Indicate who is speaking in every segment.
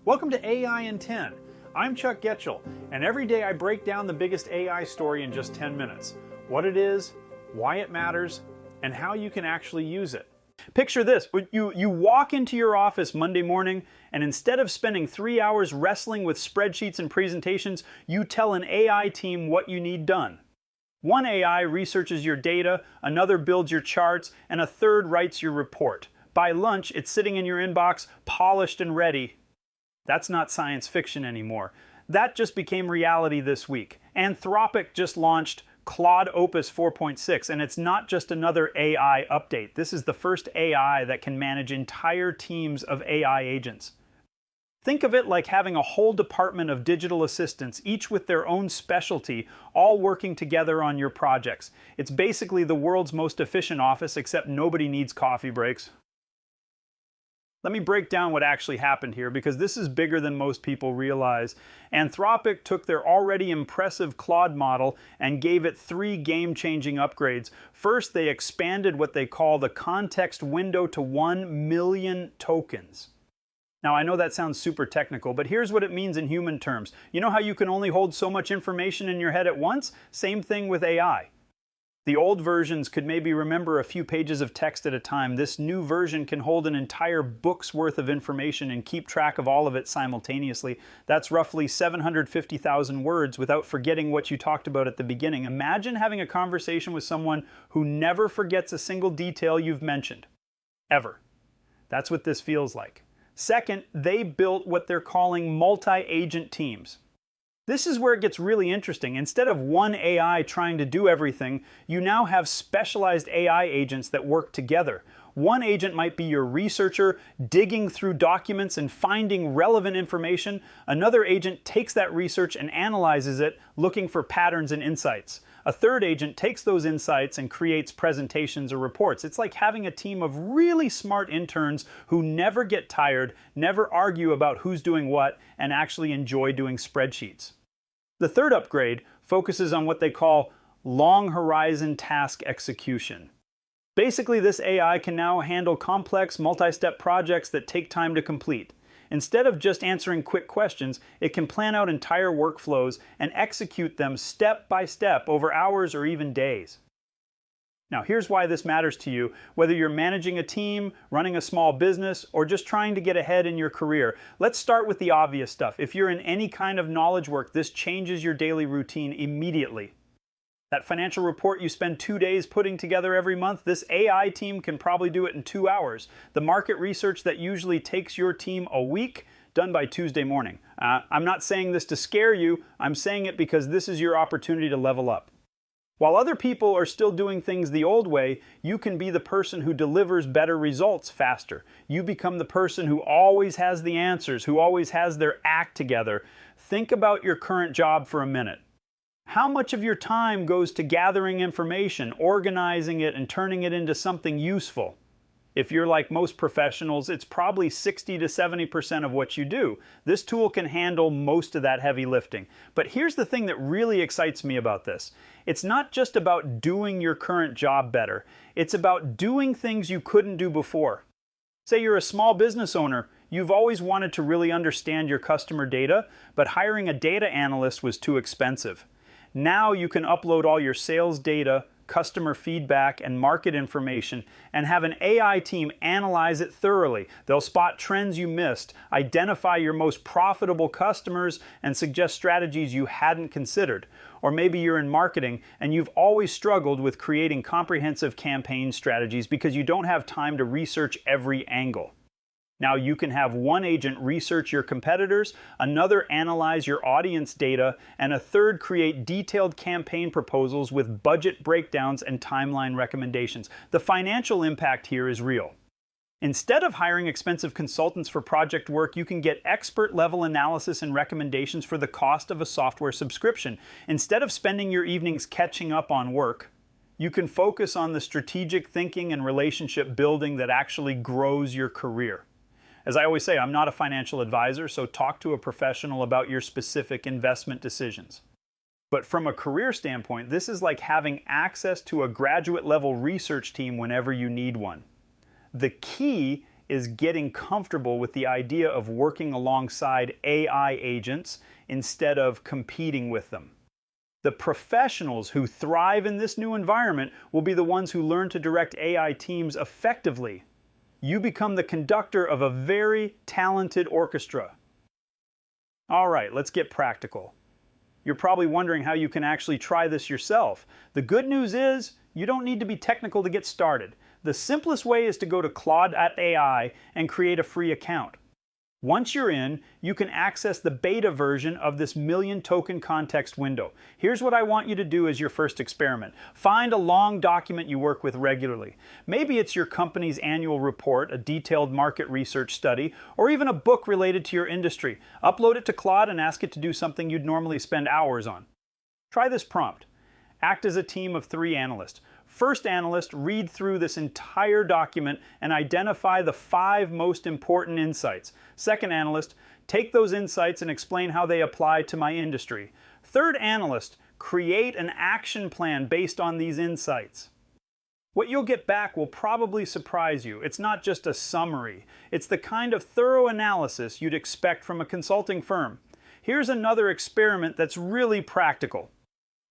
Speaker 1: Welcome to AI in 10. I'm Chuck Goetschel, and every day I break down the biggest AI story in just 10 minutes. What it is, why it matters, and how you can actually use it. Picture this, you walk into your office Monday morning, and instead of spending 3 hours wrestling with spreadsheets and presentations, you tell an AI team what you need done. One AI researches your data, another builds your charts, and a third writes your report. By lunch, it's sitting in your inbox, polished and ready. That's not science fiction anymore. That just became reality this week. Anthropic just launched Claude Opus 4.6, and it's not just another AI update. This is the first AI that can manage entire teams of AI agents. Think of it like having a whole department of digital assistants, each with their own specialty, all working together on your projects. It's basically the world's most efficient office, except nobody needs coffee breaks. Let me break down what actually happened here, because this is bigger than most people realize. Anthropic took their already impressive Claude model and gave it 3 game-changing upgrades. First, they expanded what they call the context window to 1 million tokens. Now, I know that sounds super technical, but here's what it means in human terms. You know how you can only hold so much information in your head at once? Same thing with AI. The old versions could maybe remember a few pages of text at a time. This new version can hold an entire book's worth of information and keep track of all of it simultaneously. That's roughly 750,000 words without forgetting what you talked about at the beginning. Imagine having a conversation with someone who never forgets a single detail you've mentioned. Ever. That's what this feels like. Second, they built what they're calling multi-agent teams. This is where it gets really interesting. Instead of one AI trying to do everything, you now have specialized AI agents that work together. One agent might be your researcher, digging through documents and finding relevant information. Another agent takes that research and analyzes it, looking for patterns and insights. A third agent takes those insights and creates presentations or reports. It's like having a team of really smart interns who never get tired, never argue about who's doing what, and actually enjoy doing spreadsheets. The third upgrade focuses on what they call long horizon task execution. Basically, this AI can now handle complex multi-step projects that take time to complete. Instead of just answering quick questions, it can plan out entire workflows and execute them step by step over hours or even days. Now, here's why this matters to you, whether you're managing a team, running a small business, or just trying to get ahead in your career. Let's start with the obvious stuff. If you're in any kind of knowledge work, this changes your daily routine immediately. That financial report you spend 2 days putting together every month, this AI team can probably do it in 2 hours. The market research that usually takes your team a week, done by Tuesday morning. I'm not saying this to scare you, I'm saying it because this is your opportunity to level up. While other people are still doing things the old way, you can be the person who delivers better results faster. You become the person who always has the answers, who always has their act together. Think about your current job for a minute. How much of your time goes to gathering information, organizing it, and turning it into something useful? If you're like most professionals, it's probably 60 to 70% of what you do. This tool can handle most of that heavy lifting. But here's the thing that really excites me about this. It's not just about doing your current job better. It's about doing things you couldn't do before. Say you're a small business owner. You've always wanted to really understand your customer data, but hiring a data analyst was too expensive. Now you can upload all your sales data, customer feedback, and market information, and have an AI team analyze it thoroughly. They'll spot trends you missed, identify your most profitable customers, and suggest strategies you hadn't considered. Or maybe you're in marketing and you've always struggled with creating comprehensive campaign strategies because you don't have time to research every angle. Now you can have one agent research your competitors, another analyze your audience data, and a third create detailed campaign proposals with budget breakdowns and timeline recommendations. The financial impact here is real. Instead of hiring expensive consultants for project work, you can get expert-level analysis and recommendations for the cost of a software subscription. Instead of spending your evenings catching up on work, you can focus on the strategic thinking and relationship building that actually grows your career. As I always say, I'm not a financial advisor, so talk to a professional about your specific investment decisions. But from a career standpoint, this is like having access to a graduate-level research team whenever you need one. The key is getting comfortable with the idea of working alongside AI agents instead of competing with them. The professionals who thrive in this new environment will be the ones who learn to direct AI teams effectively. You become the conductor of a very talented orchestra. All right, let's get practical. You're probably wondering how you can actually try this yourself. The good news is you don't need to be technical to get started. The simplest way is to go to Claude.ai and create a free account. Once you're in, you can access the beta version of this million token context window. Here's what I want you to do as your first experiment. Find a long document you work with regularly. Maybe it's your company's annual report, a detailed market research study, or even a book related to your industry. Upload it to Claude and ask it to do something you'd normally spend hours on. Try this prompt. Act as a team of 3 analysts. First analyst, read through this entire document and identify the 5 most important insights. Second analyst, take those insights and explain how they apply to my industry. Third analyst, create an action plan based on these insights. What you'll get back will probably surprise you. It's not just a summary. It's the kind of thorough analysis you'd expect from a consulting firm. Here's another experiment that's really practical.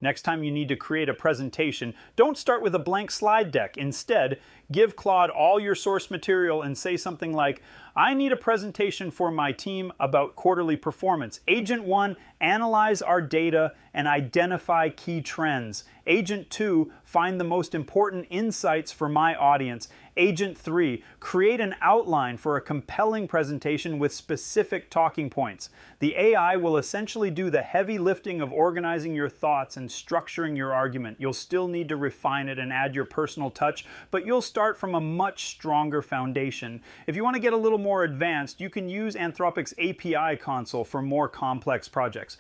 Speaker 1: Next time you need to create a presentation, don't start with a blank slide deck. Instead, give Claude all your source material and say something like, I need a presentation for my team about quarterly performance. Agent 1, analyze our data and identify key trends. Agent 2, find the most important insights for my audience. Agent 3, create an outline for a compelling presentation with specific talking points. The AI will essentially do the heavy lifting of organizing your thoughts and structuring your argument. You'll still need to refine it and add your personal touch, but you'll start from a much stronger foundation. If you want to get a little more advanced, you can use Anthropic's API console for more complex projects.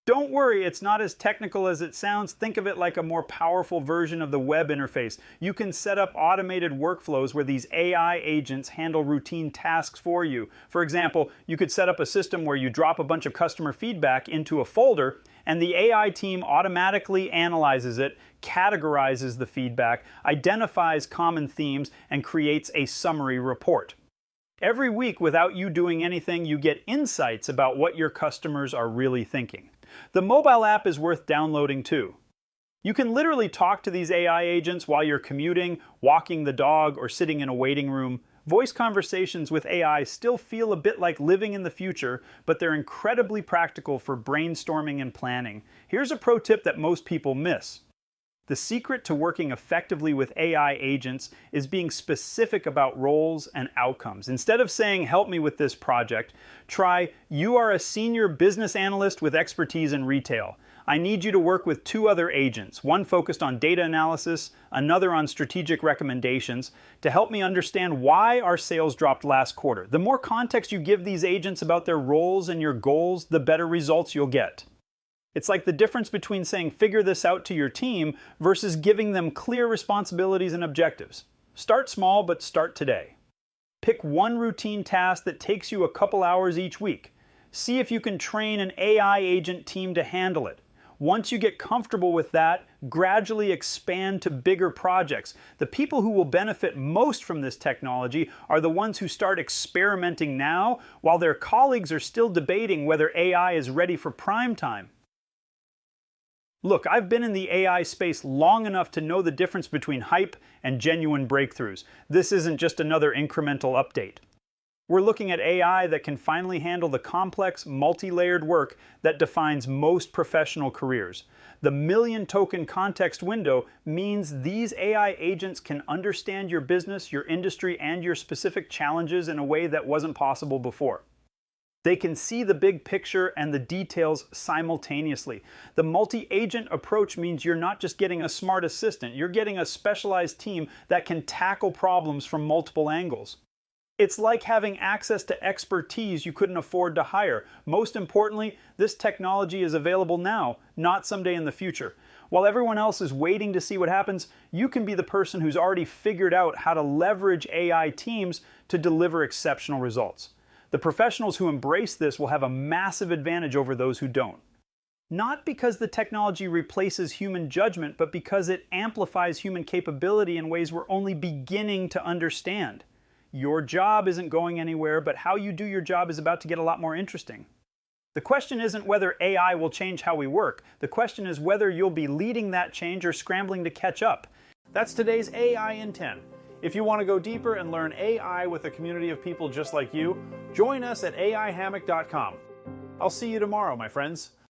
Speaker 1: Don't worry, it's not as technical as it sounds. Think of it like a more powerful version of the web interface. You can set up automated workflows where these AI agents handle routine tasks for you. For example, you could set up a system where you drop a bunch of customer feedback into a folder, and the AI team automatically analyzes it, categorizes the feedback, identifies common themes, and creates a summary report. Every week, without you doing anything, you get insights about what your customers are really thinking. The mobile app is worth downloading too. You can literally talk to these AI agents while you're commuting, walking the dog, or sitting in a waiting room. Voice conversations with AI still feel a bit like living in the future, but they're incredibly practical for brainstorming and planning. Here's a pro tip that most people miss. The secret to working effectively with AI agents is being specific about roles and outcomes. Instead of saying, help me with this project, try, you are a senior business analyst with expertise in retail. I need you to work with 2 other agents, one focused on data analysis, another on strategic recommendations, to help me understand why our sales dropped last quarter. The more context you give these agents about their roles and your goals, the better results you'll get. It's like the difference between saying figure this out to your team versus giving them clear responsibilities and objectives. Start small, but start today. Pick one routine task that takes you a couple hours each week. See if you can train an AI agent team to handle it. Once you get comfortable with that, gradually expand to bigger projects. The people who will benefit most from this technology are the ones who start experimenting now, while their colleagues are still debating whether AI is ready for prime time. Look, I've been in the AI space long enough to know the difference between hype and genuine breakthroughs. This isn't just another incremental update. We're looking at AI that can finally handle the complex, multi-layered work that defines most professional careers. The million token context window means these AI agents can understand your business, your industry, and your specific challenges in a way that wasn't possible before. They can see the big picture and the details simultaneously. The multi-agent approach means you're not just getting a smart assistant, you're getting a specialized team that can tackle problems from multiple angles. It's like having access to expertise you couldn't afford to hire. Most importantly, this technology is available now, not someday in the future. While everyone else is waiting to see what happens, you can be the person who's already figured out how to leverage AI teams to deliver exceptional results. The professionals who embrace this will have a massive advantage over those who don't. Not because the technology replaces human judgment, but because it amplifies human capability in ways we're only beginning to understand. Your job isn't going anywhere, but how you do your job is about to get a lot more interesting. The question isn't whether AI will change how we work. The question is whether you'll be leading that change or scrambling to catch up. That's today's AI in 10. If you want to go deeper and learn AI with a community of people just like you, join us at aihammock.com. I'll see you tomorrow, my friends.